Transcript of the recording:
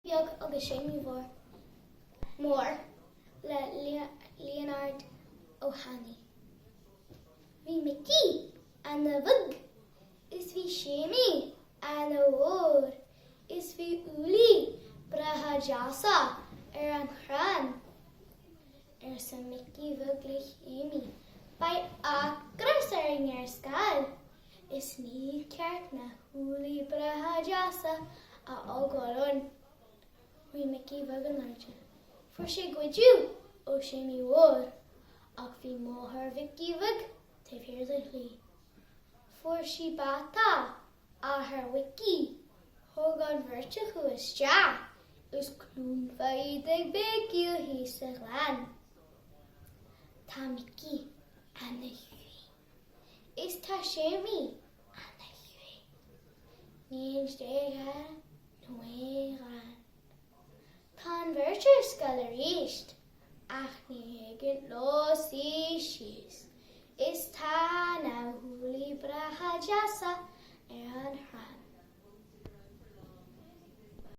Beag agus sé mi mór le Leonard O'Hanley. Bhí Mickey an na bhug, is bhí Séimi an na mhór, is bhí Uli bratha deasa an chran. Sa Mickey bhug le Séimi, ba acras ar scal, is ní ceart na Uli bratha deasa a ágáilún. Bhí Mickey bhug an láide. Fuair sé gcuidiú ó Séimi mhór, ach bhí móthar Mickey bhug taobh le chlí. Fuair sí bata áthair Mickey, thug an bhirte chu isteach, is clún faid ag Mickey ó hí sa glan. Tá Mickey an na thuí, is tá Séimi an na thuí. Níl déithe nó éireann. Tá an bhirte scoil a ríist, ach ní héigeann lósaí síos. Is tá na Uli bratha deasa an chran.